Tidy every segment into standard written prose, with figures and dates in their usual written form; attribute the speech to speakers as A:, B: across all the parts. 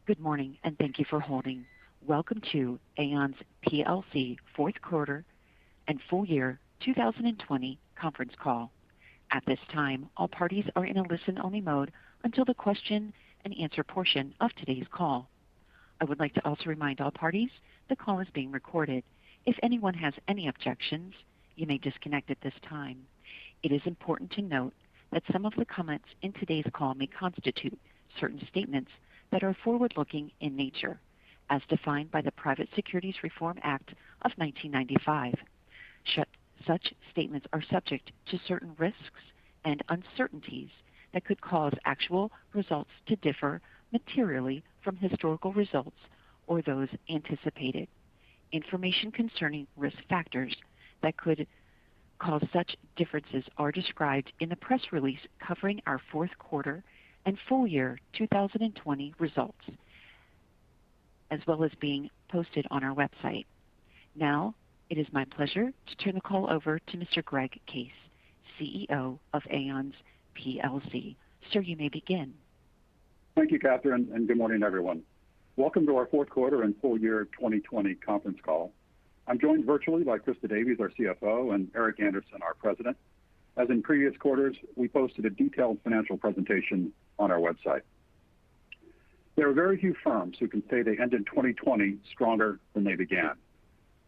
A: Good morning, and thank you for holding. Welcome to Aon's plc fourth quarter and full year 2020 conference call. At this time, all parties are in a listen-only mode until the question and answer portion of today's call. I would like to also remind all parties the call is being recorded. If anyone has any objections, you may disconnect at this time. It is important to note that some of the comments in today's call may constitute certain statements that are forward-looking in nature, as defined by the Private Securities Reform Act of 1995. Such statements are subject to certain risks and uncertainties that could cause actual results to differ materially from historical results or those anticipated. Information concerning risk factors that could cause such differences are described in the press release covering our fourth quarter and full year 2020 results, as well as being posted on our website. Now, it is my pleasure to turn the call over to Mr. Greg Case, CEO of Aon's plc. Sir, you may begin.
B: Thank you, Catherine, and good morning, everyone. Welcome to our fourth quarter and full year 2020 conference call. I'm joined virtually by Krista Davies, our CFO, and Eric Anderson, our president. As in previous quarters, we posted a detailed financial presentation on our website. There are very few firms who can say they ended 2020 stronger than they began.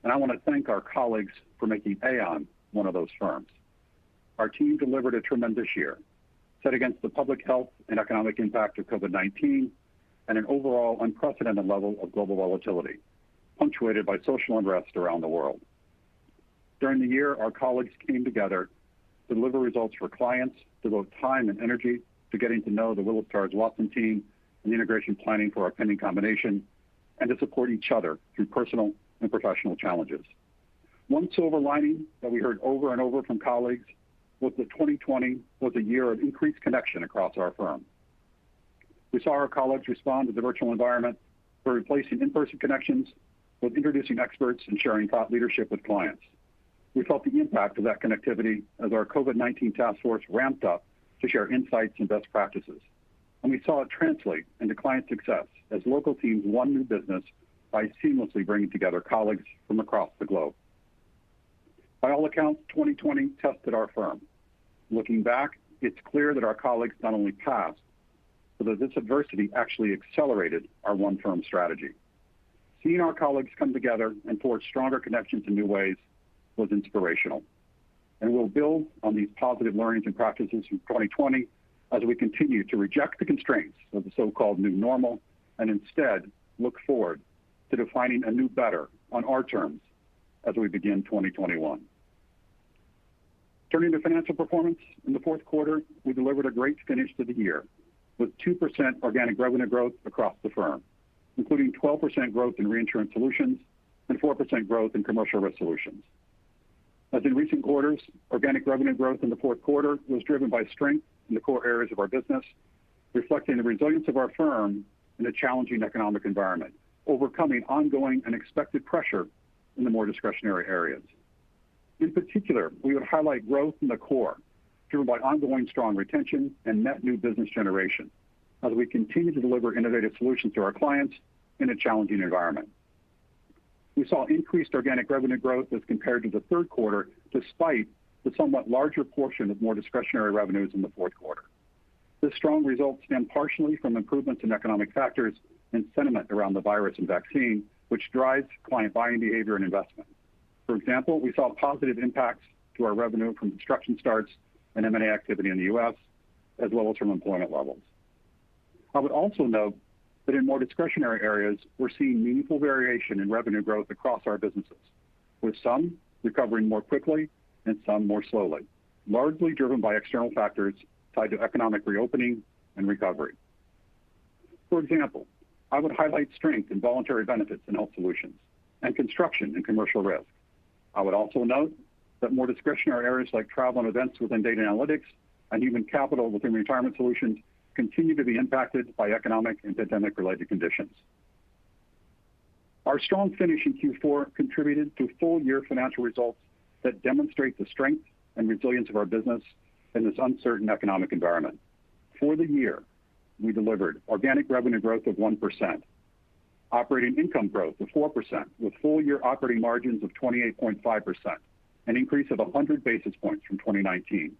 B: And I want to thank our colleagues for making Aon one of those firms. Our team delivered a tremendous year, set against the public health and economic impact of COVID-19 and an overall unprecedented level of global volatility, punctuated by social unrest around the world. During the year, our colleagues came together to deliver results for clients, devote time and energy to getting to know the Willis Towers Watson team and the integration planning for our pending combination, and to support each other through personal and professional challenges. One silver lining that we heard over and over from colleagues was that 2020 was a year of increased connection across our firm. We saw our colleagues respond to the virtual environment by replacing in-person connections with introducing experts and sharing thought leadership with clients. We felt the impact of that connectivity as our COVID-19 task force ramped up to share insights and best practices. And we saw it translate into client success as local teams won new business by seamlessly bringing together colleagues from across the globe. By all accounts, 2020 tested our firm. Looking back, it's clear that our colleagues not only passed, but that this adversity actually accelerated our one firm strategy. Seeing our colleagues come together and forge stronger connections in new ways was inspirational. And we'll build on these positive learnings and practices from 2020 as we continue to reject the constraints of the so-called new normal and instead look forward to defining a new better on our terms as we begin 2021. Turning to financial performance, in the fourth quarter, we delivered a great finish to the year with 2% organic revenue growth across the firm, including 12% growth in reinsurance solutions and 4% growth in commercial risk solutions. As in recent quarters, organic revenue growth in the fourth quarter was driven by strength in the core areas of our business, reflecting the resilience of our firm in a challenging economic environment, overcoming ongoing and expected pressure in the more discretionary areas. In particular, we would highlight growth in the core, driven by ongoing strong retention and net new business generation, as we continue to deliver innovative solutions to our clients in a challenging environment. We saw increased organic revenue growth as compared to the third quarter, despite the somewhat larger portion of more discretionary revenues in the fourth quarter. This strong result stemmed partially from improvements in economic factors and sentiment around the virus and vaccine, which drives client buying behavior and investment. For example, we saw positive impacts to our revenue from construction starts and M&A activity in the U.S., as well as from employment levels. I would also note that in more discretionary areas, we're seeing meaningful variation in revenue growth across our businesses, with some recovering more quickly and some more slowly, largely driven by external factors tied to economic reopening and recovery. For example, I would highlight strength in voluntary benefits and health solutions and construction and commercial risk. I would also note that more discretionary areas like travel and events within data analytics and human capital within retirement solutions continue to be impacted by economic and pandemic-related conditions. Our strong finish in Q4 contributed to full-year financial results that demonstrate the strength and resilience of our business in this uncertain economic environment. For the year, we delivered organic revenue growth of 1%, operating income growth of 4%, with full-year operating margins of 28.5%, an increase of 100 basis points from 2019,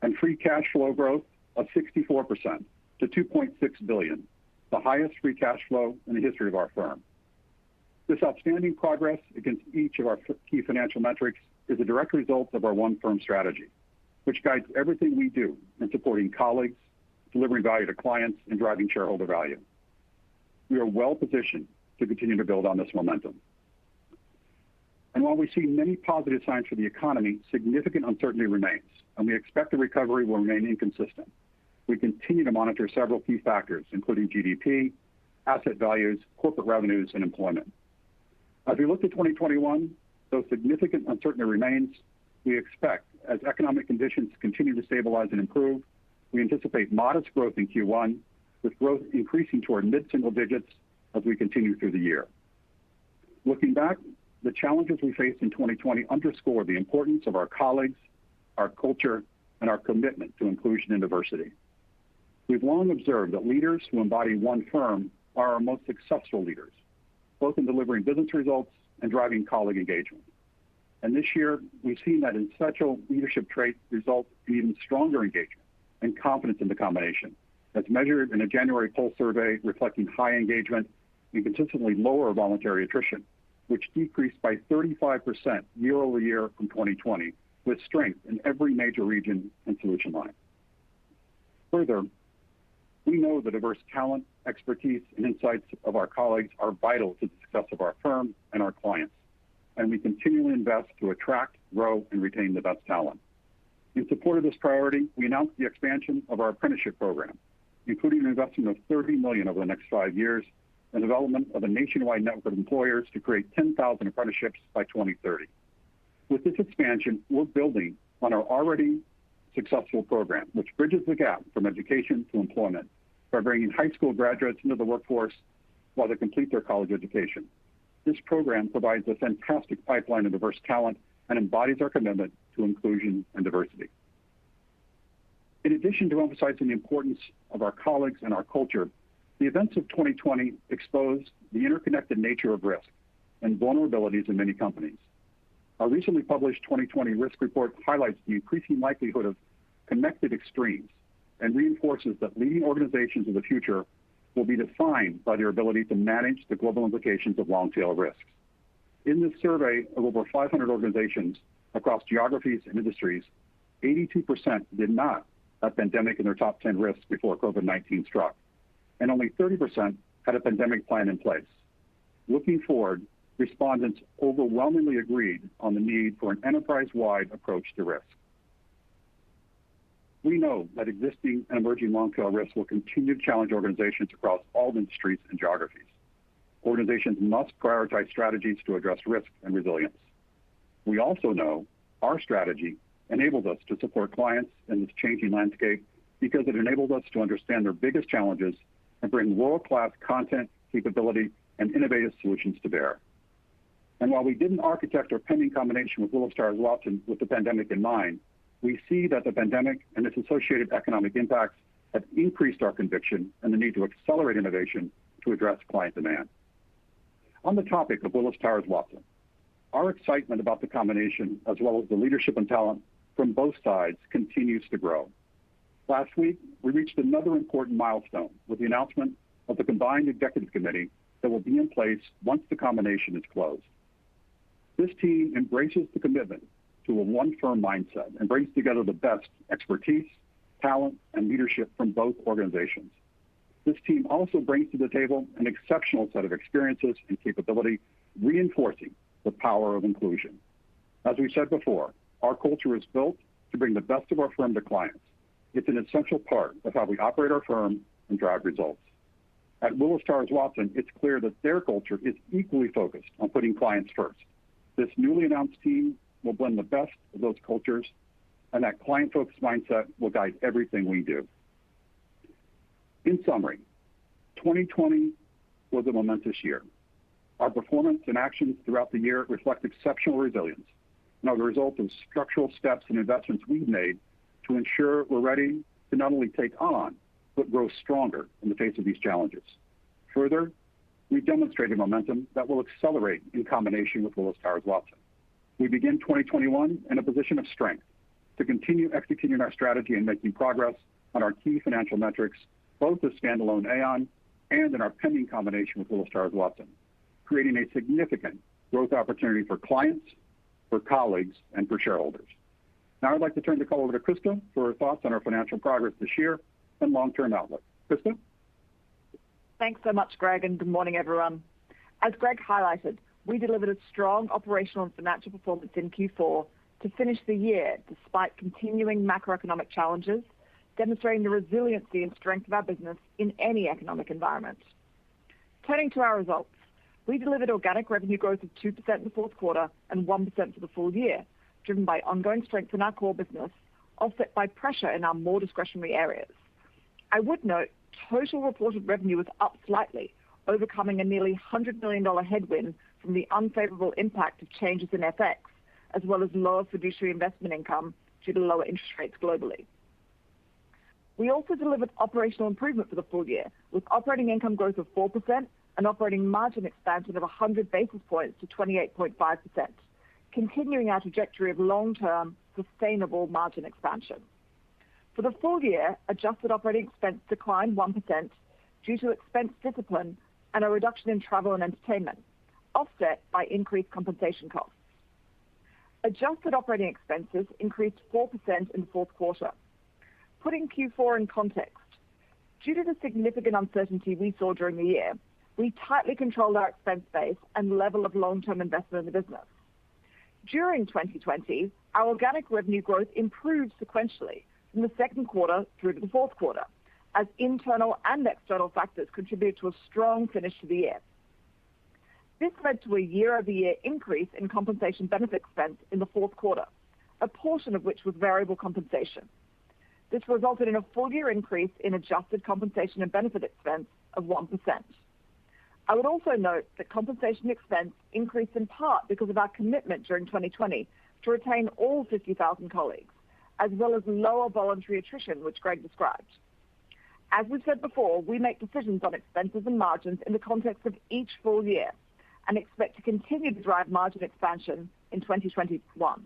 B: and free cash flow growth of 64% to $2.6 billion, the highest free cash flow in the history of our firm. This outstanding progress against each of our key financial metrics is a direct result of our One Firm strategy, which guides everything we do in supporting colleagues, delivering value to clients, and driving shareholder value. We are well positioned to continue to build on this momentum. And while we see many positive signs for the economy, significant uncertainty remains, and we expect the recovery will remain inconsistent. We continue to monitor several key factors, including GDP, asset values, corporate revenues, and employment. As we look to 2021, though significant uncertainty remains, we expect, as economic conditions continue to stabilize and improve, we anticipate modest growth in Q1, with growth increasing toward mid-single digits as we continue through the year. Looking back, the challenges we faced in 2020 underscore the importance of our colleagues, our culture, and our commitment to inclusion and diversity. We've long observed that leaders who embody One Firm are our most successful leaders, both in delivering business results and driving colleague engagement. And this year, we've seen that essential leadership traits result in even stronger engagement and confidence in the combination, as measured in a January poll survey reflecting high engagement and consistently lower voluntary attrition, which decreased by 35% year over year from 2020, with strength in every major region and solution line. Further, we know the diverse talent, expertise, and insights of our colleagues are vital to the success of our firm and our clients, and we continually invest to attract, grow, and retain the best talent. In support of this priority, we announced the expansion of our apprenticeship program, including an investment of $30 million over the next 5 years and development of a nationwide network of employers to create 10,000 apprenticeships by 2030. With this expansion, we're building on our already successful program, which bridges the gap from education to employment by bringing high school graduates into the workforce while they complete their college education. This program provides a fantastic pipeline of diverse talent and embodies our commitment to inclusion and diversity. In addition to emphasizing the importance of our colleagues and our culture, the events of 2020 exposed the interconnected nature of risk and vulnerabilities in many companies. Our recently published 2020 risk report highlights the increasing likelihood of connected extremes and reinforces that leading organizations of the future will be defined by their ability to manage the global implications of long-tail risks. In this survey of over 500 organizations across geographies and industries, 82% did not have pandemic in their top 10 risks before COVID-19 struck, and only 30% had a pandemic plan in place. Looking forward, respondents overwhelmingly agreed on the need for an enterprise-wide approach to risk. We know that existing and emerging long-tail risks will continue to challenge organizations across all industries and geographies. Organizations must prioritize strategies to address risk and resilience. We also know our strategy enables us to support clients in this changing landscape because it enables us to understand their biggest challenges and bring world-class content, capability, and innovative solutions to bear. And while we didn't architect our pending combination with Willis Towers Watson with the pandemic in mind, we see that the pandemic and its associated economic impacts have increased our conviction and the need to accelerate innovation to address client demand. On the topic of Willis Towers Watson, our excitement about the combination, as well as the leadership and talent from both sides, continues to grow. Last week, we reached another important milestone with the announcement of the combined executive committee that will be in place once the combination is closed. This team embraces the commitment to a one-firm mindset and brings together the best expertise, talent, and leadership from both organizations. This team also brings to the table an exceptional set of experiences and capability, reinforcing the power of inclusion. As we said before, our culture is built to bring the best of our firm to clients. It's an essential part of how we operate our firm and drive results. At Willis Towers Watson, it's clear that their culture is equally focused on putting clients first. This newly announced team will blend the best of those cultures, and that client-focused mindset will guide everything we do. In summary, 2020 was a momentous year. Our performance and actions throughout the year reflect exceptional resilience and are the result of structural steps and investments we've made to ensure we're ready to not only take on, but grow stronger in the face of these challenges. Further, we've demonstrated momentum that will accelerate in combination with Willis Towers Watson. We begin 2021 in a position of strength to continue executing our strategy and making progress on our key financial metrics, both as standalone Aon and in our pending combination with Willis Towers Watson, creating a significant growth opportunity for clients, for colleagues, and for shareholders. Now I'd like to turn the call over to Krista for her thoughts on our financial progress this year and long-term outlook. Krista?
C: Thanks so much, Greg, and good morning, everyone. As Greg highlighted, we delivered a strong operational and financial performance in Q4 to finish the year despite continuing macroeconomic challenges, demonstrating the resiliency and strength of our business in any economic environment. Turning to our results, we delivered organic revenue growth of 2% in the fourth quarter and 1% for the full year, driven by ongoing strength in our core business, offset by pressure in our more discretionary areas. I would note total reported revenue was up slightly, overcoming a nearly $100 million headwind from the unfavorable impact of changes in FX, as well as lower fiduciary investment income due to lower interest rates globally. We also delivered operational improvement for the full year, with operating income growth of 4% and operating margin expansion of 100 basis points to 28.5%, continuing our trajectory of long-term sustainable margin expansion. For the full year, adjusted operating expense declined 1% due to expense discipline and a reduction in travel and entertainment, offset by increased compensation costs. Adjusted operating expenses increased 4% in the fourth quarter. Putting Q4 in context, due to the significant uncertainty we saw during the year, we tightly controlled our expense base and level of long-term investment in the business. During 2020, our organic revenue growth improved sequentially from the second quarter through to the fourth quarter, as internal and external factors contributed to a strong finish to the year. This led to a year-over-year increase in compensation benefit expense in the fourth quarter, a portion of which was variable compensation. This resulted in a full-year increase in adjusted compensation and benefit expense of 1%. I would also note that compensation expense increased in part because of our commitment during 2020 to retain all 50,000 colleagues, as well as lower voluntary attrition, which Greg described. As we've said before, we make decisions on expenses and margins in the context of each full year and expect to continue to drive margin expansion in 2021.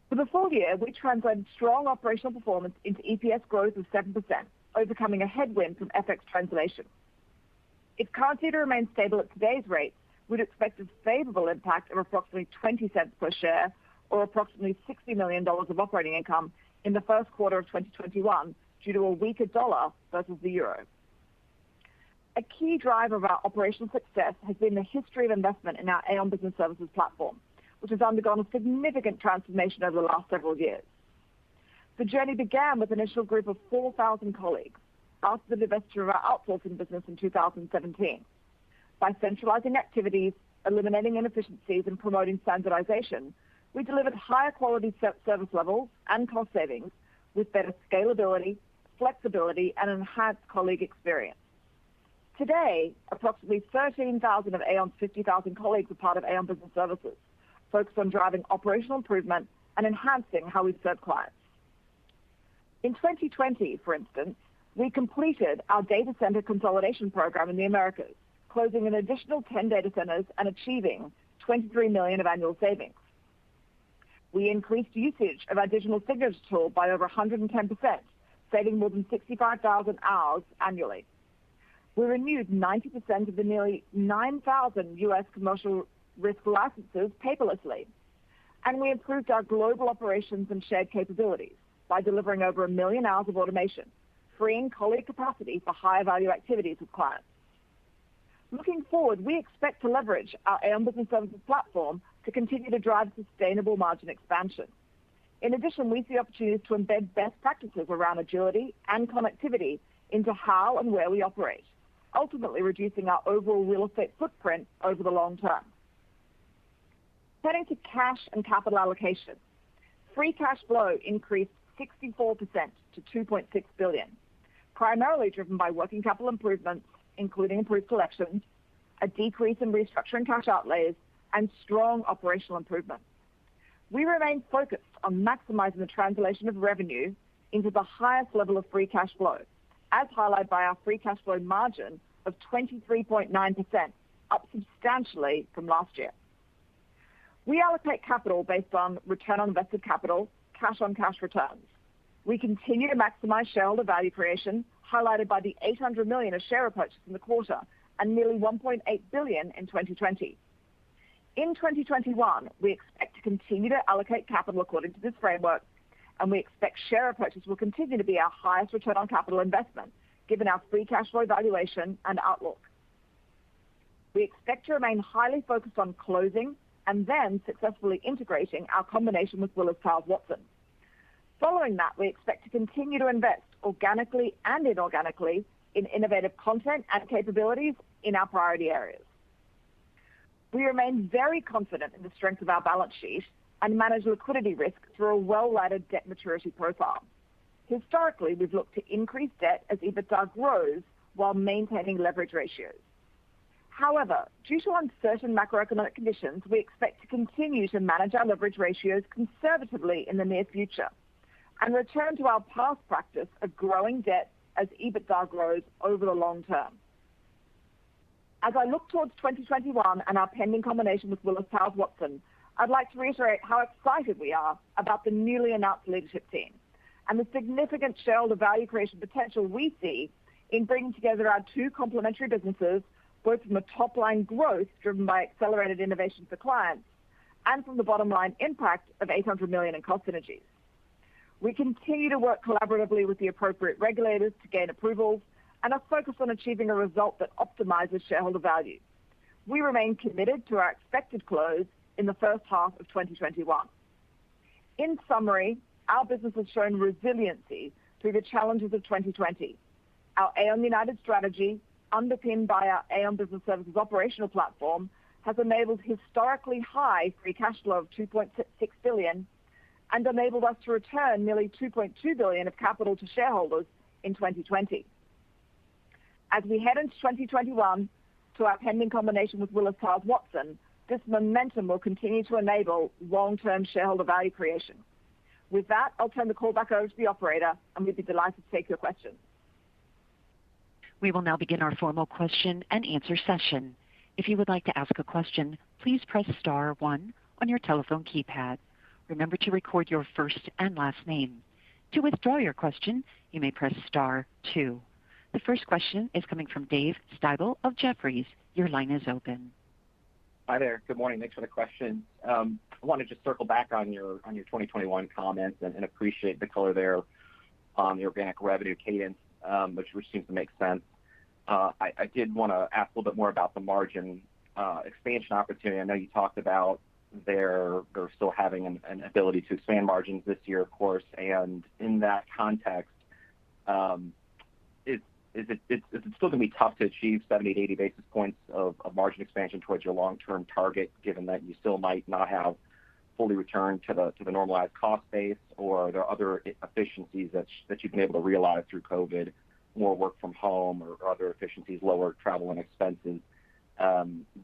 C: For the full year, we translated strong operational performance into EPS growth of 7%, overcoming a headwind from FX translation. If currency remains stable at today's rates, we'd expect a favorable impact of approximately 20 cents per share, or approximately $60 million of operating income in the first quarter of 2021 due to a weaker dollar versus the euro. A key driver of our operational success has been the history of investment in our Aon Business Services platform, which has undergone a significant transformation over the last several years. The journey began with an initial group of 4,000 colleagues after the divestiture of our outsourcing business in 2017. By centralizing activities, eliminating inefficiencies, and promoting standardization, we delivered higher quality service levels and cost savings with better scalability, flexibility, and enhanced colleague experience. Today, approximately 13,000 of Aon's 50,000 colleagues are part of Aon Business Services, focused on driving operational improvement and enhancing how we serve clients. In 2020, for instance, we completed our data center consolidation program in the Americas, closing an additional 10 data centers and achieving $23 million of annual savings. We increased usage of our digital signature tool by over 110%, saving more than 65,000 hours annually. We renewed 90% of the nearly 9,000 U.S. commercial risk licenses paperlessly, and we improved our global operations and shared capabilities by delivering over 1 million hours of automation, freeing colleague capacity for higher value activities with clients. Looking forward, we expect to leverage our Aon Business Services platform to continue to drive sustainable margin expansion. In addition, we see opportunities to embed best practices around agility and connectivity into how and where we operate, ultimately reducing our overall real estate footprint over the long term. Turning to cash and capital allocation, free cash flow increased 64% to $2.6 billion, primarily driven by working capital improvements, including improved collections, a decrease in restructuring cash outlays, and strong operational improvement. We remain focused on maximizing the translation of revenue into the highest level of free cash flow, as highlighted by our free cash flow margin of 23.9%, up substantially from last year. We allocate capital based on return on invested capital, cash on cash returns. We continue to maximize shareholder value creation, highlighted by the $800 million of share repurchase in the quarter and nearly $1.8 billion in 2020. In 2021, we expect to continue to allocate capital according to this framework, and we expect share repurchase will continue to be our highest return on capital investment, given our free cash flow valuation and outlook. We expect to remain highly focused on closing and then successfully integrating our combination with Willis Towers Watson. Following that, we expect to continue to invest organically and inorganically in innovative content and capabilities in our priority areas. We remain very confident in the strength of our balance sheet and manage liquidity risk through a well-laddered debt maturity profile. Historically, we've looked to increase debt as EBITDA grows while maintaining leverage ratios. However, due to uncertain macroeconomic conditions, we expect to continue to manage our leverage ratios conservatively in the near future and return to our past practice of growing debt as EBITDA grows over the long term. As I look towards 2021 and our pending combination with Willis Towers Watson, I'd like to reiterate how excited we are about the newly announced leadership team and the significant shareholder value creation potential we see in bringing together our two complementary businesses, both from a top-line growth driven by accelerated innovation for clients and from the bottom-line impact of $800 million in cost synergies. We continue to work collaboratively with the appropriate regulators to gain approvals and are focused on achieving a result that optimizes shareholder value. We remain committed to our expected close in the first half of 2021. In summary, our business has shown resiliency through the challenges of 2020. Our Aon United strategy, underpinned by our Aon Business Services operational platform, has enabled historically high free cash flow of $2.6 billion and enabled us to return nearly $2.2 billion of capital to shareholders in 2020. As we head into 2021 to our pending combination with Willis Towers Watson, this momentum will continue to enable long-term shareholder value creation. With that, I'll turn the call back over to the operator, and we'd be delighted to take your questions.
A: We will now begin our formal question and answer session. If you would like to ask a question, please press star one on your telephone keypad. Remember to record your first and last name. To withdraw your question, you may press star two. The first question is coming from Dave Stybel of Jefferies. Your line is open.
D: Hi there. Good morning. Thanks for the question. I want to just circle back on your 2021 comments and appreciate the color there on the organic revenue cadence, which seems to make sense. I did want to ask a little bit more about the margin expansion opportunity. I know you talked about they're still having an ability to expand margins this year, of course, and in that context, is it still going to be tough to achieve 70 to 80 basis points of margin expansion towards your long-term target, given that you still might not have fully returned to the normalized cost base, or are there other efficiencies that you've been able to realize through COVID, more work from home or other efficiencies, lower travel and expenses,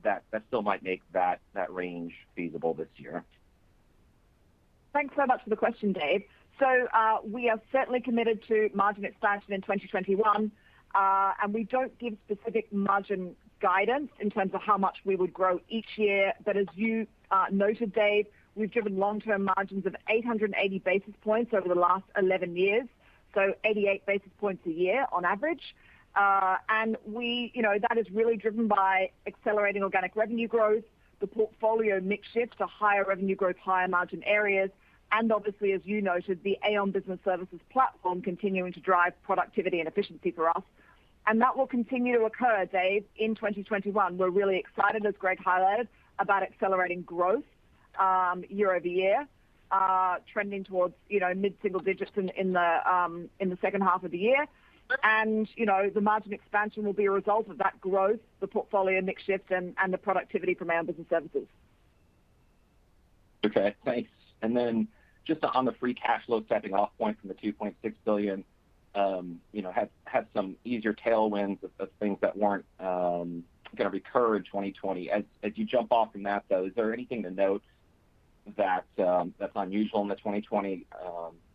D: that still might make that range feasible this year?
C: Thanks so much for the question, Dave. So we are certainly committed to margin expansion in 2021, and we don't give specific margin guidance in terms of how much we would grow each year. But as you noted, Dave, we've driven long-term margins of 880 basis points over the last 11 years, so 88 basis points a year on average. And that is really driven by accelerating organic revenue growth, the portfolio mix shift to higher revenue growth, higher margin areas, and obviously, as you noted, the Aon Business Services platform continuing to drive productivity and efficiency for us. And that will continue to occur, Dave, in 2021. We're really excited, as Greg highlighted, about accelerating growth year over year, trending towards mid-single digits in the second half of the year. And the margin expansion will be a result of that growth, the portfolio mix shift, and the productivity from Aon Business Services.
D: Okay, thanks. And then just on the free cash flow stepping off point from the $2.6 billion, had some easier tailwinds of things that weren't going to recur in 2020. As you jump off from that, though, is there anything to note that's unusual in the 2020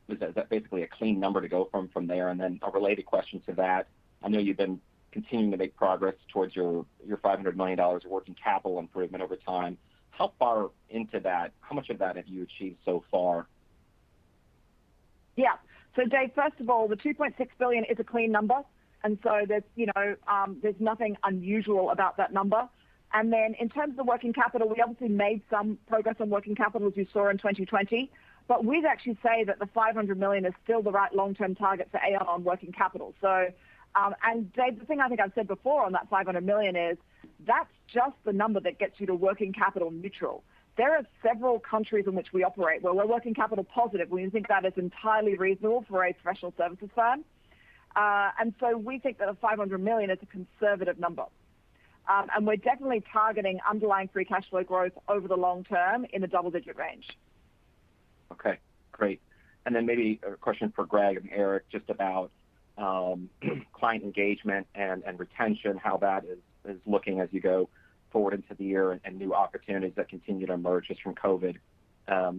D: is that basically a clean number to go from there? And then a related question to that, I know you've been continuing to make progress towards your $500 million of working capital improvement over time. How far into that, how much of that have you achieved so far?
C: Yeah. So Dave, first of all, the 2.6 billion is a clean number. And so there's nothing unusual about that number. And then in terms of the working capital, we obviously made some progress on working capital, as you saw in 2020. But we'd actually say that the 500 million is still the right long-term target for Aon on working capital. So, and Dave, the thing I think I've said before on that 500 million is that's just the number that gets you to working capital neutral. There are several countries in which we operate where we're working capital positive. We think that is entirely reasonable for a professional services firm. And so we think that a 500 million is a conservative number. And we're definitely targeting underlying free cash flow growth over the long term in the double-digit range.
D: Okay, great. And then maybe a question for Greg and Eric just about client engagement and retention, how that is looking as you go forward into the year and new opportunities that continue to emerge just from COVID.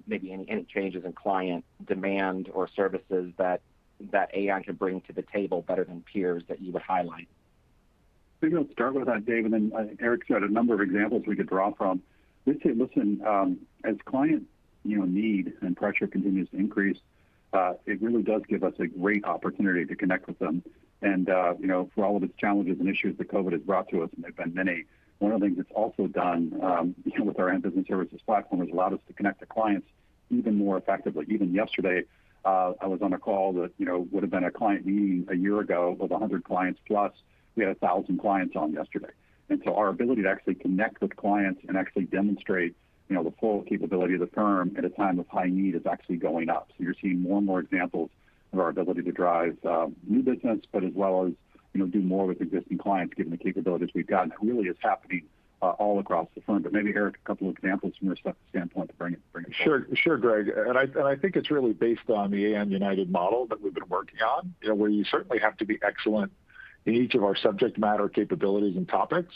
D: Maybe any changes in client demand or services that Aon can bring to the table better than peers that you would highlight?
B: Maybe I'll start with that, Dave, and then Eric's got a number of examples we could draw from. We'd say, listen, as client need and pressure continues to increase, it really does give us a great opportunity to connect with them. And for all of its challenges and issues that COVID has brought to us, and there've been many, one of the things it's also done with our Aon Business Services platform has allowed us to connect to clients even more effectively. Even yesterday, I was on a call that would have been a client meeting a year ago with 100 clients plus. We had 1,000 clients on yesterday. And so our ability to actually connect with clients and actually demonstrate the full capability of the firm at a time of high need is actually going up. So you're seeing more and more examples of our ability to drive new business, but as well as do more with existing clients given the capabilities we've got. And it really is happening all across the firm. But maybe Eric, a couple of examples from your standpoint to bring it
E: Sure, Greg. And I think it's really based on the Aon United model that we've been working on, where you certainly have to be excellent in each of our subject matter capabilities and topics,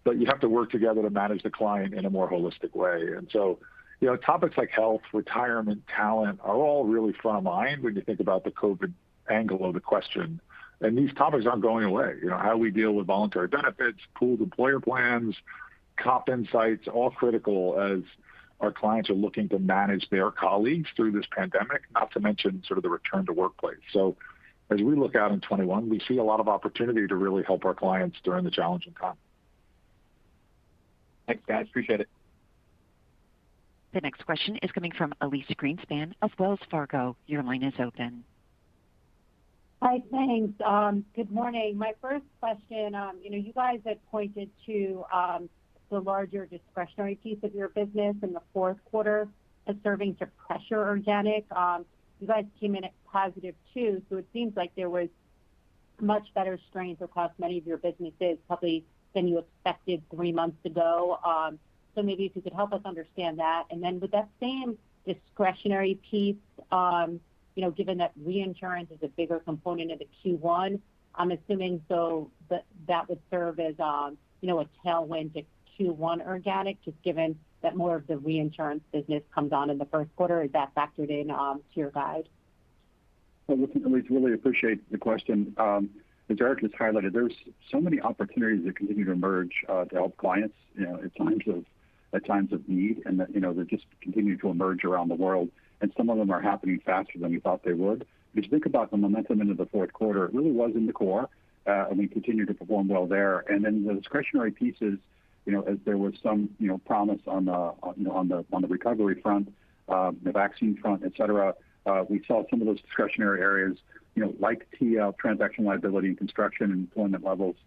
E: but you have to work together to manage the client in a more holistic way. And so, topics like health, retirement, talent are all really front of mind when you think about the COVID angle of the question. And these topics aren't going away. How we deal with voluntary benefits, pooled employer plans, COP insights, all critical as our clients are looking to manage their colleagues through this pandemic, not to mention sort of the return to workplace. So as we look out in 21, we see a lot of opportunity to really help our clients during the challenging time.
D: Thanks, guys. Appreciate it.
A: The next question is coming from Elyse Greenspan of Wells Fargo. Your line is open.
F: Hi, thanks. Good morning. My first question, you guys had pointed to the larger discretionary piece of your business in the fourth quarter as serving to pressure organic. You guys came in at positive too, so it seems like there was much better strength across many of your businesses, probably than you expected 3 months ago. So maybe if you could help us understand that. And then with that same discretionary piece, given that reinsurance is a bigger component of the Q1, I'm assuming so that would serve as, a tailwind to Q1 organic, just given that more of the reinsurance business comes on in the first quarter. Is that factored in to your guide?
B: Well, listen, Elyse, really appreciate the question. As Eric has highlighted, there's so many opportunities that continue to emerge to help clients, at times of need, and that they just continue to emerge around the world. And some of them are happening faster than we thought they would. If you think about the momentum into the fourth quarter, it really was in the core, and we continue to perform well there. And then the discretionary pieces, as there was some promise on the recovery front, the vaccine front, et cetera. We saw some of those discretionary areas, like TL, transaction liability and construction and employment levels,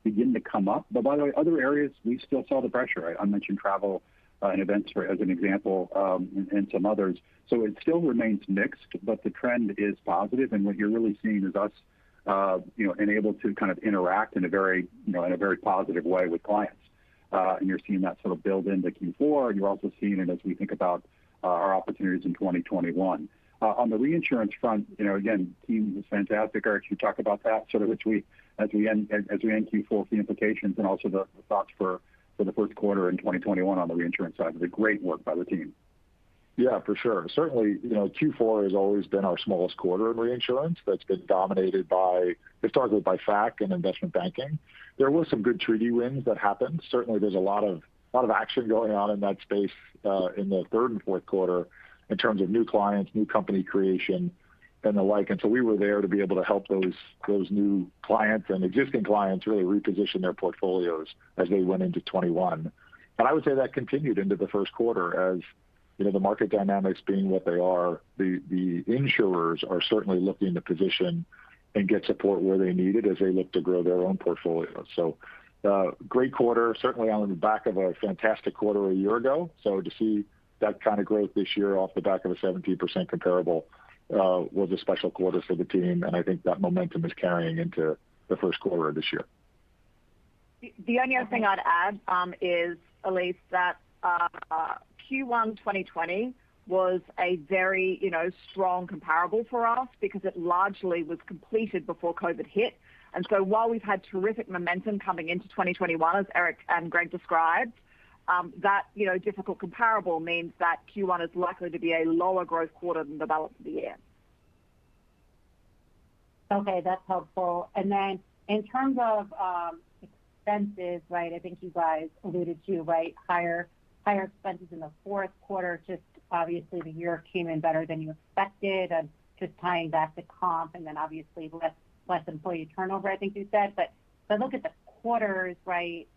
B: begin to come up. But by the way, other areas, we still saw the pressure. I mentioned travel and events as an example, and some others. So it still remains mixed, but the trend is positive. And what you're really seeing is us, enabled to kind of interact in a very positive way with clients. And you're seeing that sort of build into Q4. And you're also seeing it as we think about our opportunities in 2021. On the reinsurance front, again, team was fantastic. Eric, you talk about that sort of as we end Q4, the implications and also the thoughts for the first quarter in 2021 on the reinsurance side. It was a great work by the team.
E: Yeah, for sure. Certainly, Q4 has always been our smallest quarter in reinsurance. That's been dominated historically by FAC and investment banking. There was some good treaty wins that happened. Certainly, there's a lot of action going on in that space in the third and fourth quarter in terms of new clients, new company creation, and the like. And so we were there to be able to help those new clients and existing clients really reposition their portfolios as they went into 21. And I would say that continued into the first quarter as the market dynamics being what they are, the insurers are certainly looking to position and get support where they need it as they look to grow their own portfolios. So great quarter, certainly on the back of a fantastic quarter a year ago. So to see that kind of growth this year off the back of a 17% comparable was a special quarter for the team. And I think that momentum is carrying into the first quarter of this year.
C: The only other thing I'd add is, Elise, that Q1 2020 was a very, strong comparable for us because it largely was completed before COVID hit. And so while we've had terrific momentum coming into 2021, as Eric and Greg described, that, difficult comparable means that Q1 is likely to be a lower growth quarter than the balance of the year.
F: Okay, that's helpful. And then in terms of expenses, right, I think you guys alluded to, right, higher expenses in the fourth quarter. Just obviously the year came in better than you expected, and just tying back to comp, and then obviously less employee turnover, I think you said. But if I look at the quarters, right,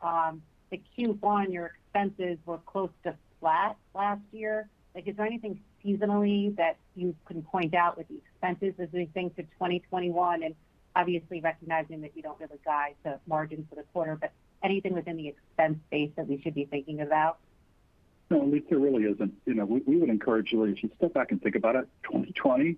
F: the Q1, your expenses were close to flat last year. Like, is there anything seasonally that you can point out with the expenses as we think to 2021? And obviously recognizing that you don't really guide to margins for the quarter, but anything within the expense base that we should be thinking about?
B: No, at least there really isn't. We would encourage you, if you step back and think about it, 2020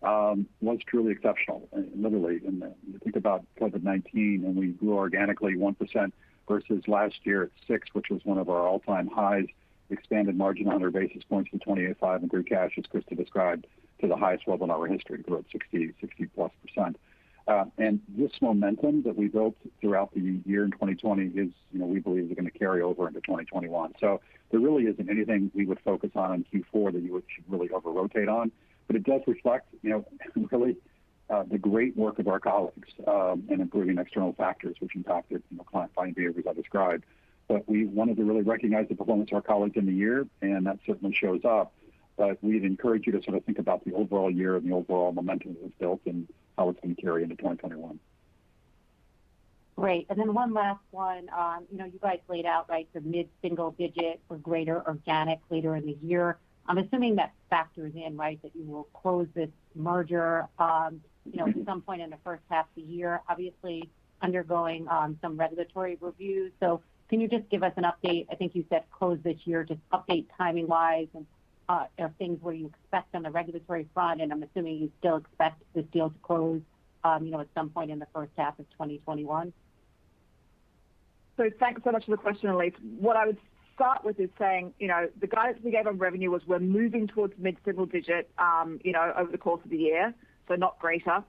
B: was truly exceptional, literally. And you think about COVID-19, and we grew organically 1% versus last year at 6%, which was one of our all-time highs, expanded margin 100 basis points to 28.5%, and grew cash, as Krista described, to the highest level in our history, grew at 60+%. And this momentum that we built throughout the year in 2020 is, we believe, is going to carry over into 2021. So there really isn't anything we would focus on in Q4 that you should really over-rotate on. But it does reflect, really the great work of our colleagues in improving external factors, which impacted, client buying behaviors I described. But we wanted to really recognize the performance of our colleagues in the year, and that certainly shows up. But we'd encourage you to sort of think about the overall year and the overall momentum that was built and how it's going to carry into 2021.
F: Great. And then one last one. You guys laid out, right, the mid-single digit or greater organic later in the year. I'm assuming that factors in, right, that you will close this merger, at some point in the first half of the year, obviously undergoing some regulatory reviews. So can you just give us an update? I think you said close this year, just update timing-wise and things where you expect on the regulatory front, and I'm assuming you still expect this deal to close, at some point in the first half of 2021.
C: So thanks so much for the question, Elise. What I would start with is saying, the guidance we gave on revenue was we're moving towards mid-single digit, over the course of the year, so not greater.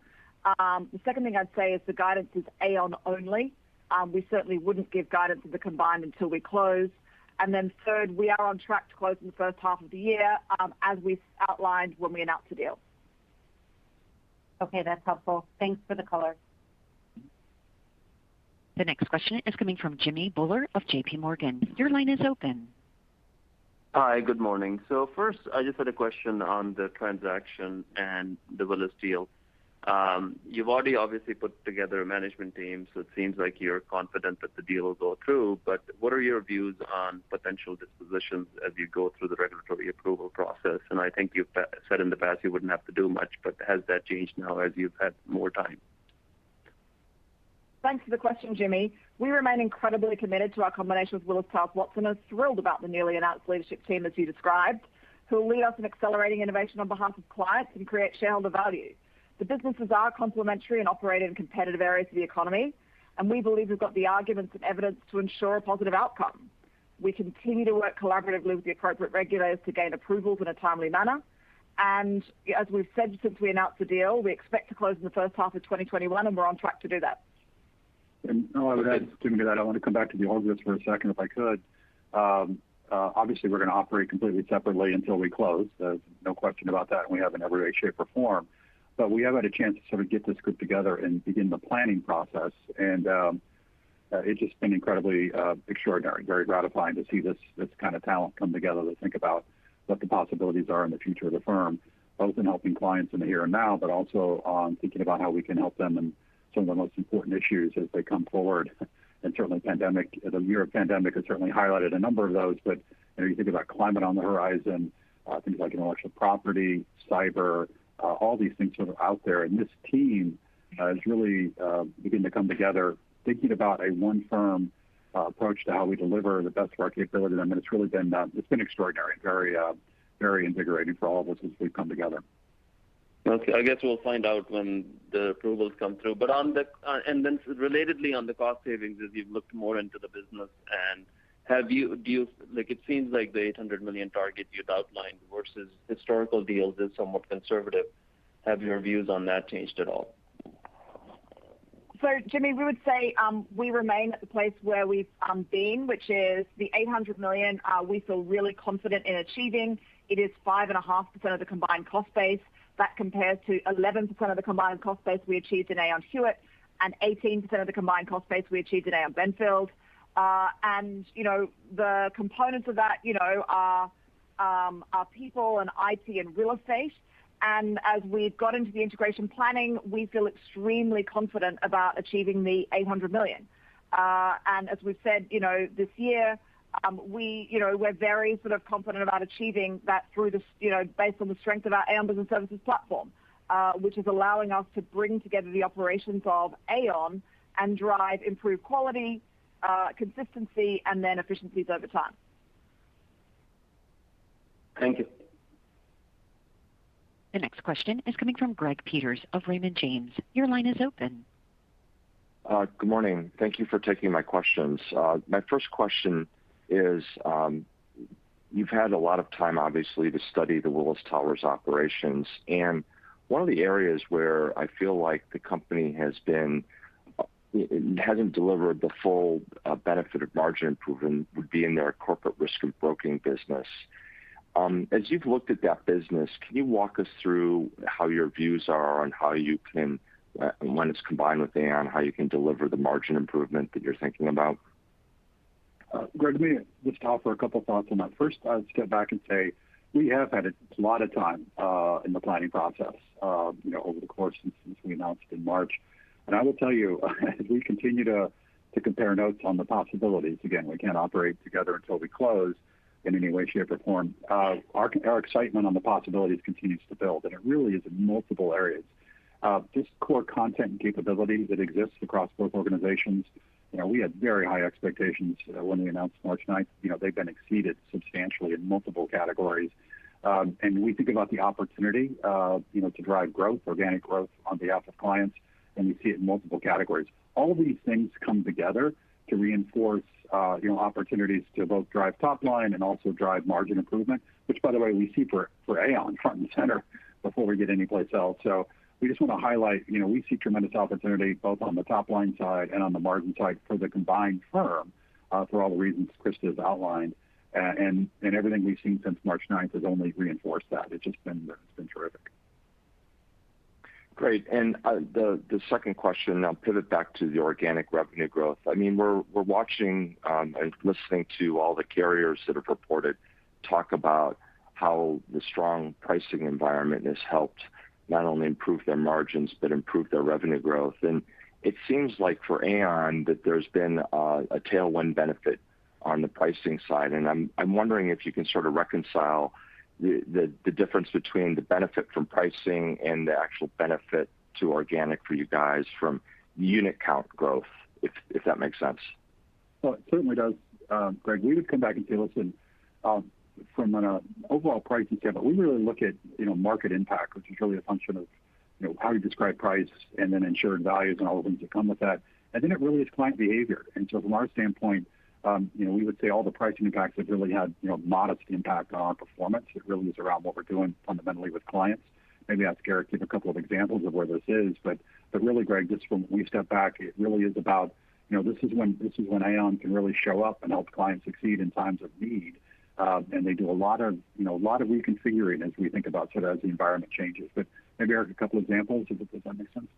C: The second thing I'd say is the guidance is Aon only. We certainly wouldn't give guidance of the combined until we close. And then third, we are on track to close in the first half of the year, as we outlined when we announced the deal.
F: Okay, that's helpful. Thanks for the color.
A: The next question is coming from Jimmy Bhullar of J.P. Morgan. Your line is open.
G: Hi, good morning. So first, I just had a question on the transaction and the Willis deal. You've already obviously put together a management team, so it seems like you're confident that the deal will go through. But what are your views on potential dispositions as you go through the regulatory approval process? And I think you've said in the past you wouldn't have to do much, but has that changed now as you've had more time?
C: Thanks for the question, Jimmy. We remain incredibly committed to our combination with Willis Towers Watson and thrilled about the newly announced leadership team, as you described, who will lead us in accelerating innovation on behalf of clients and create shareholder value. The businesses are complementary and operate in competitive areas of the economy, and we believe we've got the arguments and evidence to ensure a positive outcome. We continue to work collaboratively with the appropriate regulators to gain approvals in a timely manner. And as we've said since we announced the deal, we expect to close in the first half of 2021, and we're on track to do that.
B: And I would add, Jimmy, to that, I want to come back to the obvious for a second, if I could. Obviously, we're going to operate completely separately until we close. There's no question about that, and we have in every way, shape, or form. But we have had a chance to sort of get this group together and begin the planning process. And it's just been incredibly extraordinary, very gratifying to see this kind of talent come together to think about what the possibilities are in the future of the firm, both in helping clients in the here and now, but also on thinking about how we can help them in some of the most important issues as they come forward. And certainly the year of pandemic has certainly highlighted a number of those, but you think about climate on the horizon, things like intellectual property, cyber, all these things sort of out there. And this team is really beginning to come together, thinking about a one firm approach to how we deliver the best of our capabilities. I mean, it's really been extraordinary, very invigorating for all of us as we've come together.
G: Okay, I guess we'll find out when the approvals come through. But and then relatedly on the cost savings, as you've looked more into the business, and it seems like the 800 million target you'd outlined versus historical deals is somewhat conservative. Have your views on that changed at all?
C: So, Jimmy, we would say we remain at the place where we've been, which is the 800 million. We feel really confident in achieving. It is 5.5% of the combined cost base. That compares to 11% of the combined cost base we achieved in Aon Hewitt and 18% of the combined cost base we achieved in Aon Benfield. And, the components of that, are people and IT and real estate. And as we've got into the integration planning, we feel extremely confident about achieving the 800 million. And as we've said, this year, we're very sort of confident about achieving that through this, based on the strength of our Aon Business Services platform, which is allowing us to bring together the operations of Aon and drive improved quality, consistency, and then efficiencies over time.
G: Thank you.
A: The next question is coming from Greg Peters of Raymond James. Your line is open.
H: Good morning. Thank you for taking my questions. My first question is, you've had a lot of time, obviously, to study the Willis Towers operations. And one of the areas where I feel like the company hasn't delivered the full benefit of margin improvement would be in their corporate risk and broking business. As you've looked at that business, can you walk us through how your views are on how you can, when it's combined with Aon, how you can deliver the margin improvement that you're thinking about?
B: Greg, let me just offer a couple thoughts on that. First, I'd step back and say we have had a lot of time in the planning process, over the course since we announced in March. And I will tell you, as we continue to compare notes on the possibilities, again, we can't operate together until we close in any way, shape, or form. Our excitement on the possibilities continues to build, and it really is in multiple areas. Just core content and capability that exists across both organizations. We had very high expectations when we announced March 9th. They've been exceeded substantially in multiple categories. And we think about the opportunity, to drive growth, organic growth on behalf of clients, and we see it in multiple categories. All of these things come together to reinforce, opportunities to both drive top line and also drive margin improvement, which, by the way, we see for Aon front and center before we get anyplace else. So we just want to highlight, we see tremendous opportunity both on the top line side and on the margin side for the combined firm, for all the reasons Krista has outlined. And everything we've seen since March 9th has only reinforced that. It's been terrific.
H: Great. And the second question, I'll pivot back to the organic revenue growth. I mean, we're watching and listening to all the carriers that have reported talk about how the strong pricing environment has helped not only improve their margins, but improve their revenue growth. And it seems like for Aon that there's been a tailwind benefit on the pricing side. And I'm wondering if you can sort of reconcile the difference between the benefit from pricing and the actual benefit to organic for you guys from unit count growth, if that makes sense.
B: Well, it certainly does, Greg. We would come back and say, listen, from an overall pricing standpoint, we really look at market impact, which is really a function of how you describe price and then insured values and all the things that come with that. And then it really is client behavior. And so from our standpoint, we would say all the pricing impacts have really had modest impact on our performance. It really is around what we're doing fundamentally with clients. Maybe ask Eric to give a couple of examples of where this is, but really, Greg, just when we step back, it really is about this is when Aon can really show up and help clients succeed in times of need. and they do a lot of reconfiguring as we think about sort of as the environment changes. But maybe, Eric, a couple examples, does that make sense?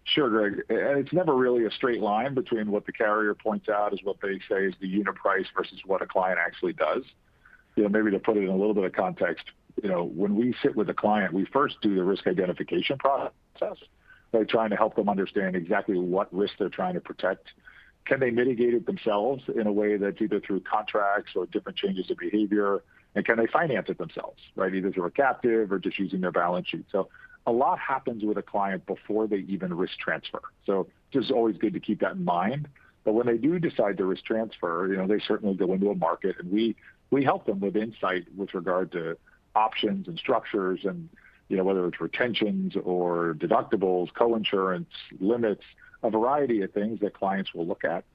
E: Sure, Greg. And it's never really a straight line between what the carrier points out as what they say is the unit price versus what a client actually does. Maybe to put it in a little bit of context, when we sit with a client, we first do the risk identification process by trying to help them understand exactly what risk they're trying to protect. Can they mitigate it themselves in a way that's either through contracts or different changes of behavior? And can they finance it themselves, right? Either through a captive or just using their balance sheet. So a lot happens with a client before they even risk transfer. So just always good to keep that in mind. But when they do decide to risk transfer, they certainly go into a market, and we help them with insight with regard to options and structures and, whether it's retentions or deductibles, coinsurance, limits, a variety of things that clients will look at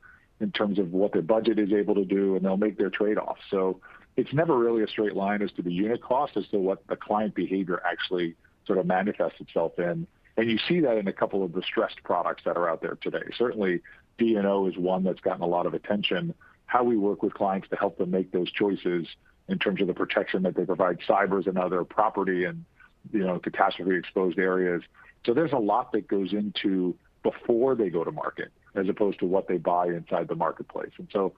E: in terms of what their budget is able to do, and they'll make their trade-offs. So it's never really a straight line as to the unit cost as to what the client behavior actually sort of manifests itself in. And you see that in a couple of the stressed products that are out there today. Certainly D&O is one that's gotten a lot of attention. How we work with clients to help them make those choices in terms of the protection that they provide, cyber is another, property and catastrophe exposed areas. So there's a lot that goes into before they go to market as opposed to what they buy inside the marketplace. And so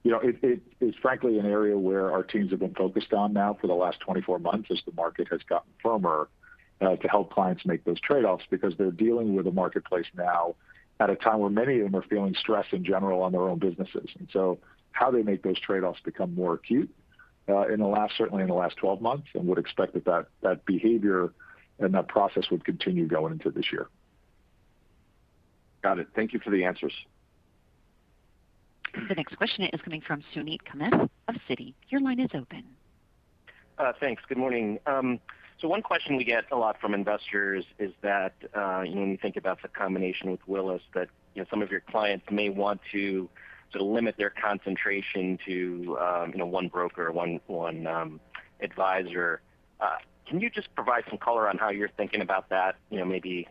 E: it is frankly an area where our teams have been focused on now for the last 24 months as the market has gotten firmer to help clients make those trade-offs, because they're dealing with a marketplace now at a time where many of them are feeling stress in general on their own businesses. And so how they make those trade-offs become more acute certainly in the last 12 months, and would expect that behavior and that process would continue going into this year.
H: Got it. Thank you for the answers.
A: The next question is coming from Suneet Kamath of Citi. Your line is open.
I: Thanks. Good morning. So one question we get a lot from investors is that when you think about the combination with Willis, that some of your clients may want to sort of limit their concentration to one broker, one advisor. Can you just provide some color on how you're thinking about that? Maybe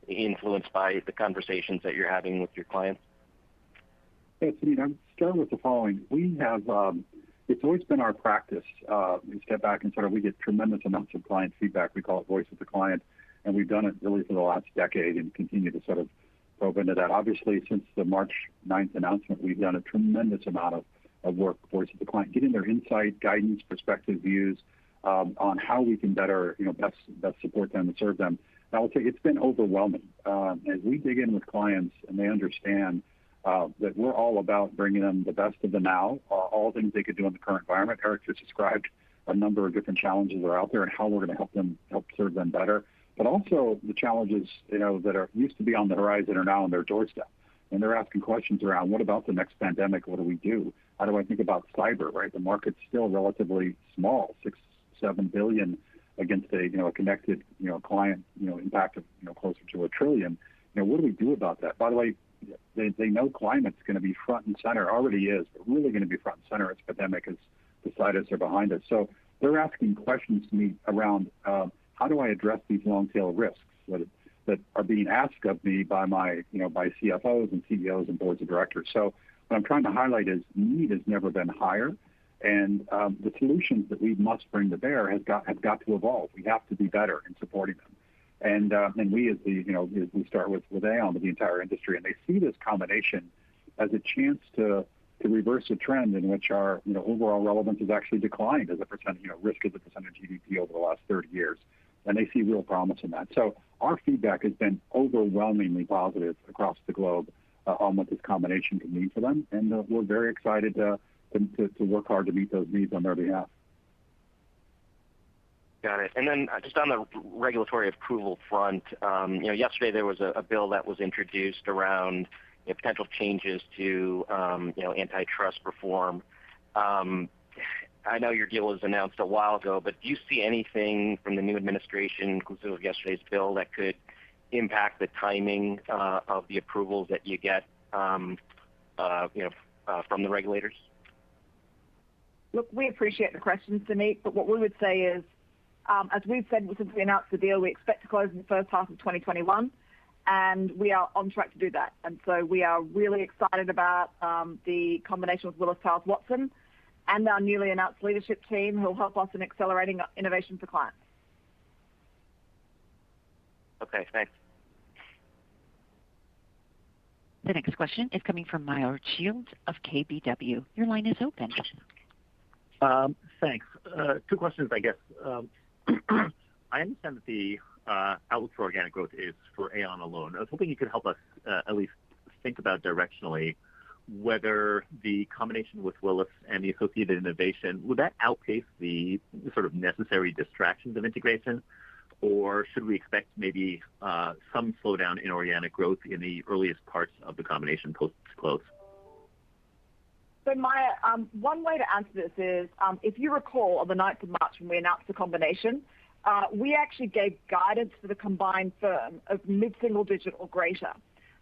I: influenced by the conversations that you're having with your clients.
B: Yes, I'll start with the following. We have, it's always been our practice. We step back and we get tremendous amounts of client feedback. We call it voice of the client, and we've done it really for the last decade and continue to sort of probe into that. Obviously, since the March 9th announcement, we've done a tremendous amount of work, voice of the client, getting their insight, guidance, perspective, views on how we can better, best support them and serve them. And I will say it's been overwhelming. As we dig in with clients and they understand that we're all about bringing them the best of the now, all things they could do in the current environment. Eric just described a number of different challenges that are out there and how we're going to help serve them better. But also the challenges, that are used to be on the horizon are now on their doorstep. And they're asking questions around, what about the next pandemic? What do we do? How do I think about cyber, right? The market's still relatively small, $6-7 billion against a connected, client, impact of, closer to $1 trillion. What do we do about that? By the way, they know climate's going to be front and center, already is, but really going to be front and center as pandemic is beside us or behind us. So they're asking questions to me around how do I address these long tail risks that are being asked of me by my, by CFOs and CEOs and boards of directors. So what I'm trying to highlight is need has never been higher. And the solutions that we must bring to bear have got to evolve. We have to be better in supporting them. And we as we start with Aon, with the entire industry, and they see this combination as a chance to reverse a trend in which our overall relevance has actually declined as a percent, risk as a percent of GDP over the last 30 years. And they see real promise in that. So our feedback has been overwhelmingly positive across the globe on what this combination can mean for them. And we're very excited to work hard to meet those needs on their behalf.
I: Got it. And then just on the regulatory approval front, yesterday there was a bill that was introduced around potential changes to antitrust reform. I know your deal was announced a while ago, but do you see anything from the new administration, inclusive of yesterday's bill, that could impact the timing of the approvals that you get from the regulators?
C: Look, we appreciate the questions, Suneet, but what we would say is, as we've said since we announced the deal, we expect to close in the first half of 2021, and we are on track to do that. And so we are really excited about the combination with Willis Towers Watson, and our newly announced leadership team who will help us in accelerating innovation for clients.
I: Okay, thanks.
A: The next question is coming from Meyer Shields of KBW. Your line is open.
J: Thanks. Two questions, I guess. I understand that the outlook for organic growth is for Aon alone. I was hoping you could help us at least think about directionally whether the combination with Willis and the associated innovation, would that outpace the sort of necessary distractions of integration? Or should we expect maybe some slowdown in organic growth in the earliest parts of the combination post-close?
C: So Maya, one way to answer this is, if you recall, on the 9th of March when we announced the combination, we actually gave guidance for the combined firm of mid-single digit or greater.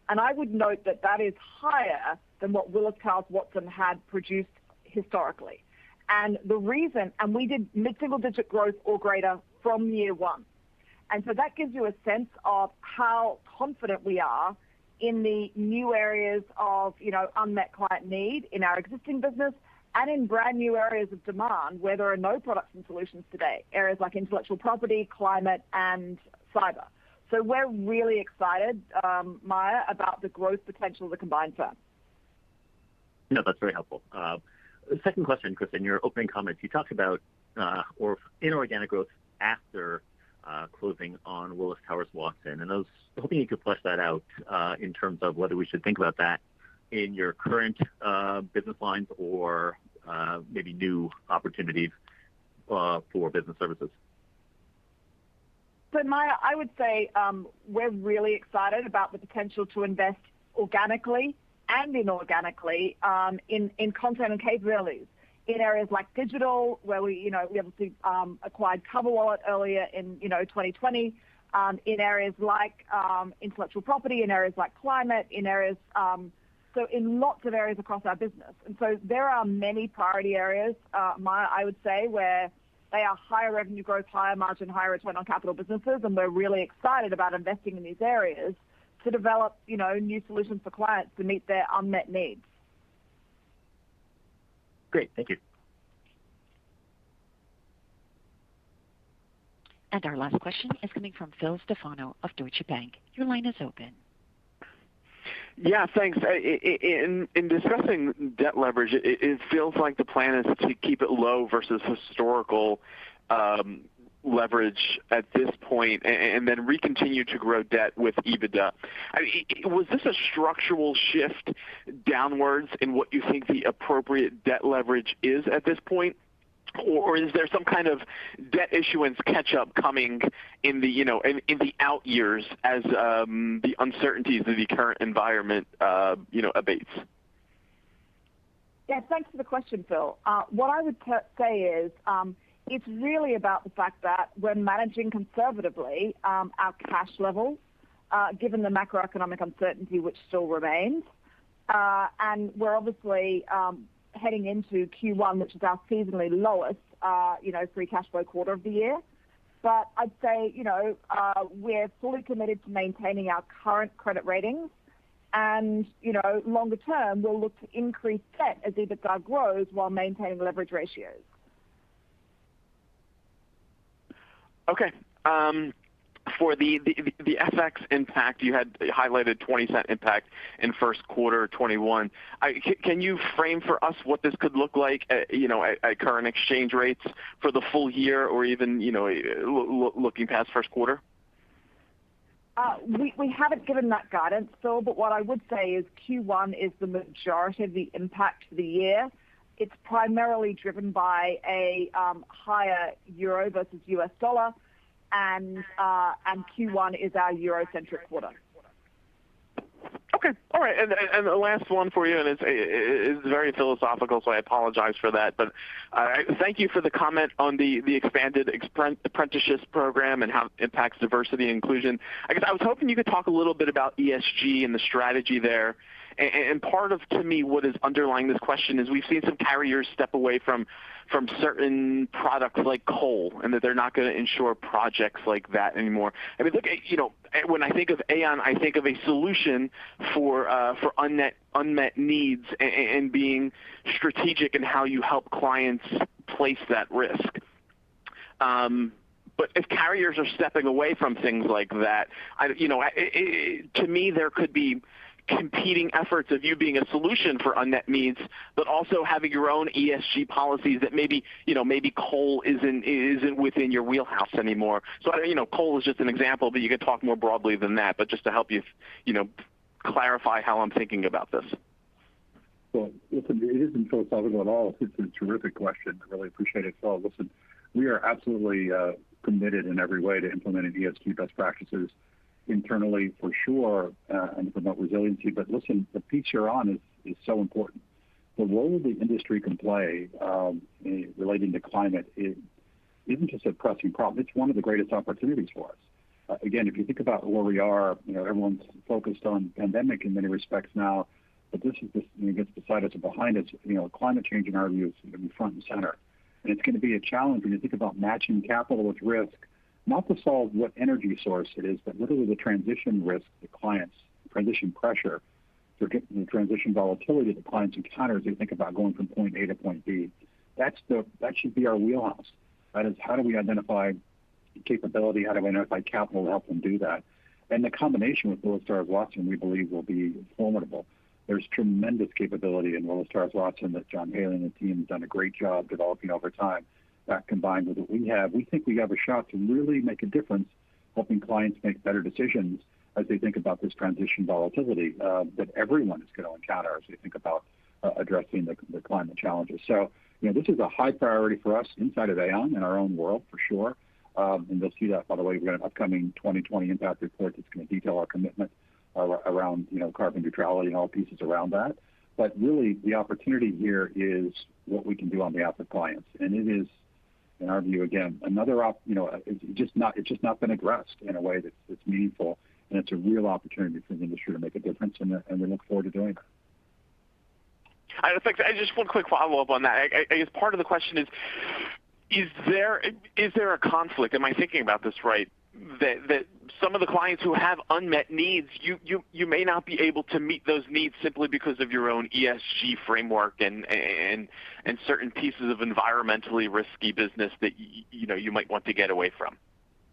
C: And I would note that that is higher than what Willis Towers Watson had produced historically. And the reason, and we did mid-single digit growth or greater from year one. And so that gives you a sense of how confident we are in the new areas of, unmet client need in our existing business and in brand new areas of demand where there are no products and solutions today, areas like intellectual property, climate, and cyber. So we're really excited, Maya, about the growth potential of the combined firm.
J: No, that's very helpful. Second question, Chris, in your opening comments, you talked about inorganic growth after closing on Willis Towers Watson, and I was hoping you could flesh that out in terms of whether we should think about that in your current business lines or maybe new opportunities for business services.
C: So Maya, I would say we're really excited about the potential to invest organically and inorganically in content and capabilities in areas like digital, where we obviously acquired CoverWallet earlier in 2020, in areas like intellectual property, in areas like climate, in areas so in lots of areas across our business. And so there are many priority areas, Maya, I would say, where they are higher revenue growth, higher margin, higher return on capital businesses, and we're really excited about investing in these areas to develop, new solutions for clients to meet their unmet needs.
J: Great, thank you.
A: And our last question is coming from Phil Stefano of Deutsche Bank. Your line is open.
K: Yeah, thanks. In discussing debt leverage, it feels like the plan is to keep it low versus historical leverage at this point, and then continue to grow debt with EBITDA. Was this a structural shift downwards in what you think the appropriate debt leverage is at this point? Or is there some kind of debt issuance catch-up coming in the in the out years as the uncertainties of the current environment abates?
C: Yeah, thanks for the question, Phil. What I would say is it's really about the fact that we're managing conservatively our cash levels, given the macroeconomic uncertainty which still remains, and we're obviously heading into Q1, which is our seasonally lowest, free cash flow quarter of the year. But I'd say, we're fully committed to maintaining our current credit ratings. And, longer term, we'll look to increase debt as EBITDA grows while maintaining leverage ratios.
K: Okay. For the FX impact, you had highlighted 20% impact in first quarter 21. Can you frame for us what this could look like at current exchange rates for the full year, or even looking past first quarter?
C: We haven't given that guidance, Phil, but what I would say is Q1 is the majority of the impact for the year. It's primarily driven by a higher euro versus US dollar, and Q1 is our Euro-centric quarter.
K: Okay, all right, and the last one for you, and it's very philosophical, so I apologize for that, but thank you for the comment on the expanded apprenticeship program and how it impacts diversity and inclusion. I guess I was hoping you could talk a little bit about ESG and the strategy there, And part of, to me, what is underlying this question is we've seen some carriers step away from certain products like coal, and that they're not going to insure projects like that anymore. I mean, look, when I think of Aon, I think of a solution for unmet needs and being strategic in how you help clients place that risk. But if carriers are stepping away from things like that, to me, there could be competing efforts of you being a solution for unmet needs, but also having your own ESG policies that maybe coal isn't within your wheelhouse anymore. So coal is just an example, but you could talk more broadly than that. But just to help you, clarify how I'm thinking about this.
B: Well, listen, it isn't philosophical at all. It's a terrific question. I really appreciate it. So, listen, we are absolutely committed in every way to implementing ESG best practices internally for sure, and to promote resiliency. But listen, the piece you're on is so important. The role the industry can play relating to climate isn't just a pressing problem. It's one of the greatest opportunities for us. Again, if you think about where we are, everyone's focused on pandemic in many respects now, but this gets beside us or behind us. Climate change in our view is going to be front and center. And it's going to be a challenge when you think about matching capital with risk, not to solve what energy source it is, but literally the transition risk the clients, transition pressure, the transition volatility that the clients encounter as they think about going from point A to point B. That should be our wheelhouse. That is, how do we identify capability? How do we identify capital to help them do that? And the combination with Willis Towers Watson, we believe, will be formidable. There's tremendous capability in Willis Towers Watson that John Haley and the team have done a great job developing over time. That combined with what we have, we think we have a shot to really make a difference, helping clients make better decisions as they think about this transition volatility that everyone is going to encounter as they think about addressing the climate challenges. So, this is a high priority for us inside of Aon in our own world for sure. And you'll see that, by the way, we've got an upcoming 2020 impact report that's going to detail our commitment around carbon neutrality and all pieces around that. But really, the opportunity here is what we can do on behalf of clients, and it is, in our view, again, another it's just not been addressed in a way that's meaningful, and it's a real opportunity for the industry to make a difference, and we look forward to doing that.
K: I just one quick follow up on that. I guess part of the question is there a conflict? Am I thinking about this right? That some of the clients who have unmet needs, you may not be able to meet those needs simply because of your own ESG framework and certain pieces of environmentally risky business that you might want to get away from.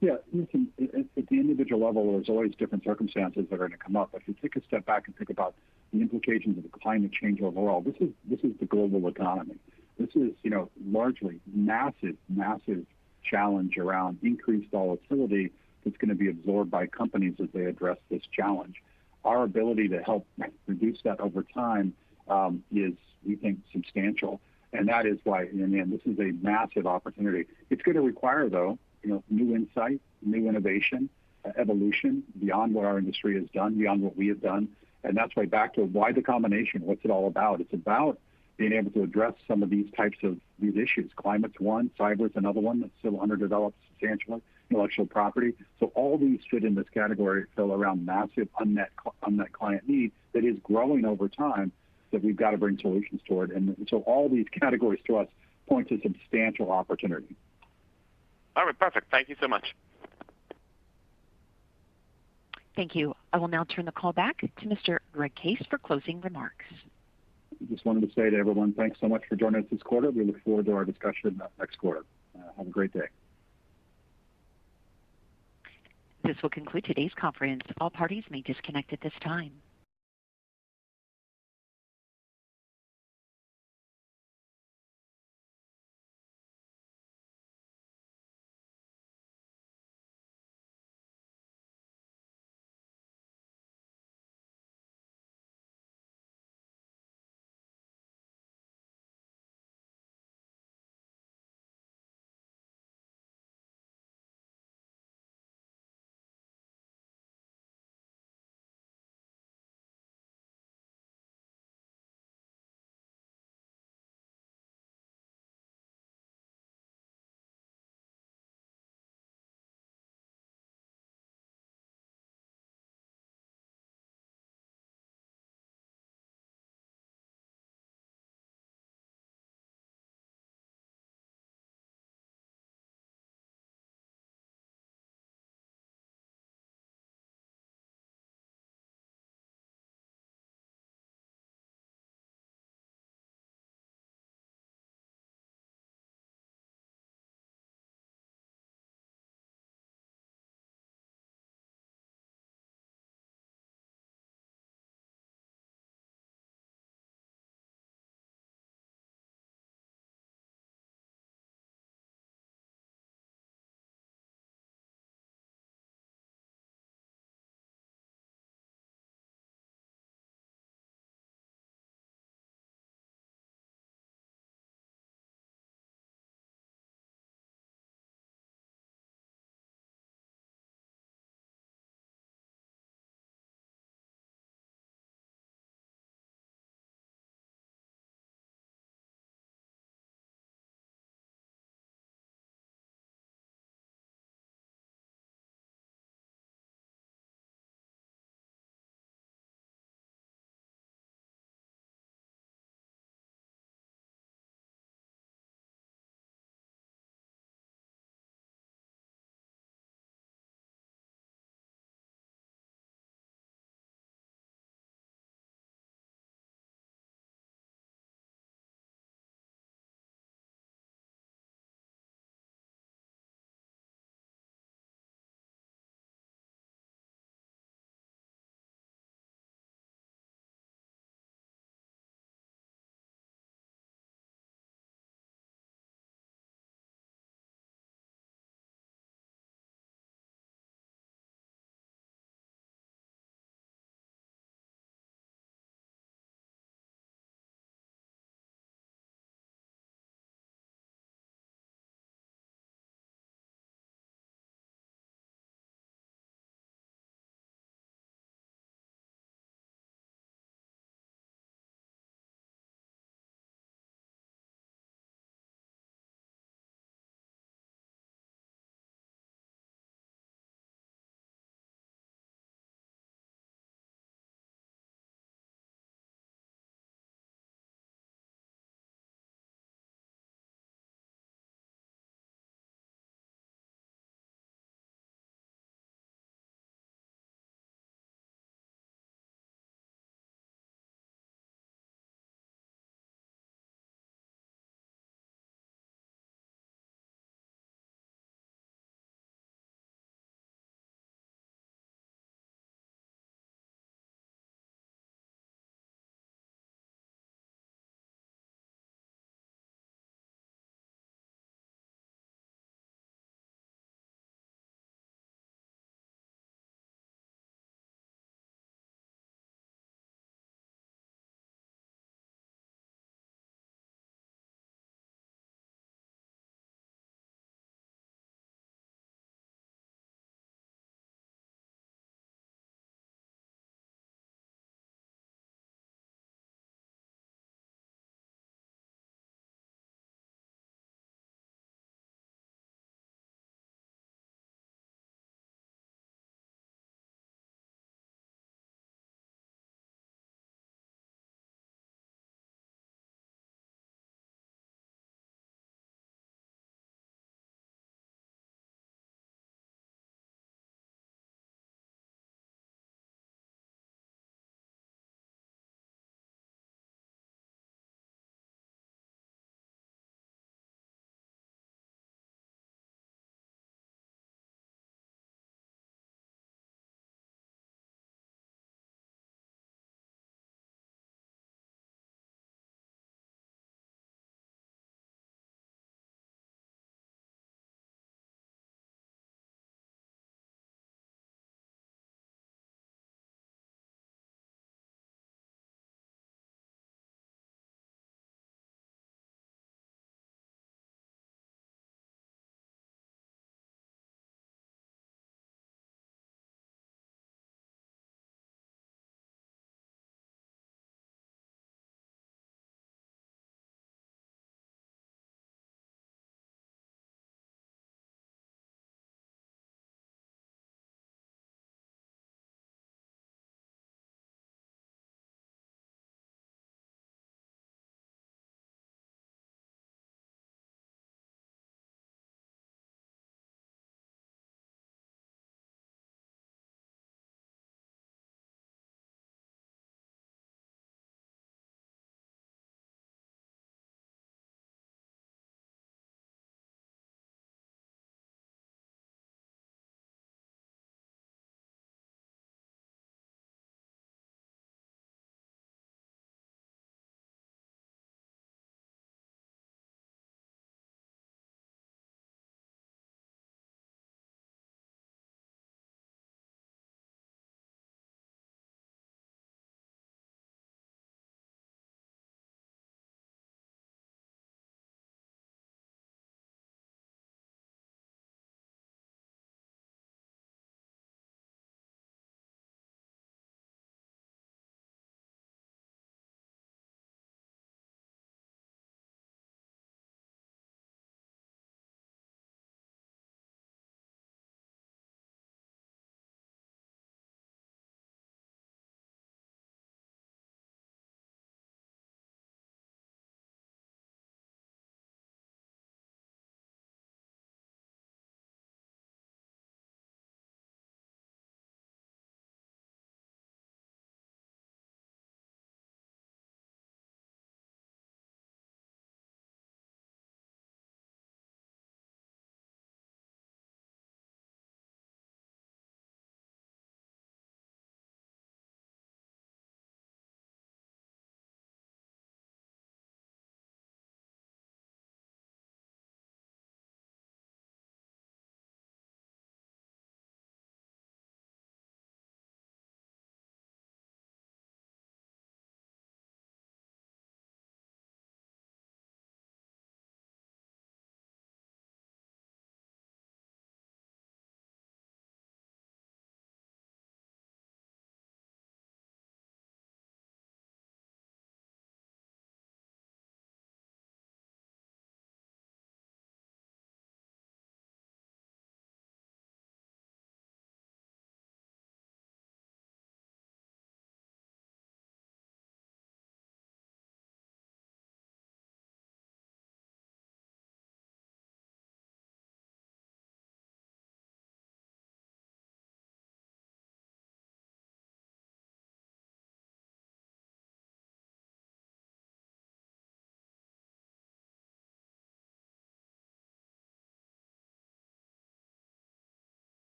B: Yeah, listen, at the individual level, there's always different circumstances that are going to come up. If you take a step back and think about the implications of the climate change overall, this is the global economy. This is largely massive challenge around increased volatility that's going to be absorbed by companies as they address this challenge. Our ability to help reduce that over time is, we think, substantial, and that is why, this is a massive opportunity. It's going to require, though, new insight, new innovation, evolution beyond what our industry has done, beyond what we have done, and that's why back to why the combination. What's it all about? It's about being able to address some of these types of these issues. Climate's one, cyber's another one that's still underdeveloped substantially, intellectual property. So all these fit in this category, Phil, around massive unmet client need that is growing over time that we've got to bring solutions toward. And so all these categories to us point to substantial opportunity.
K: All right, perfect. Thank you so much.
A: Thank you. I will now turn the call back to Mr. Greg Case for closing remarks.
B: Just wanted to say to everyone, thanks so much for joining us this quarter. We look forward to our discussion next quarter. Have a great day.
A: This will conclude today's conference. All parties may disconnect at this time.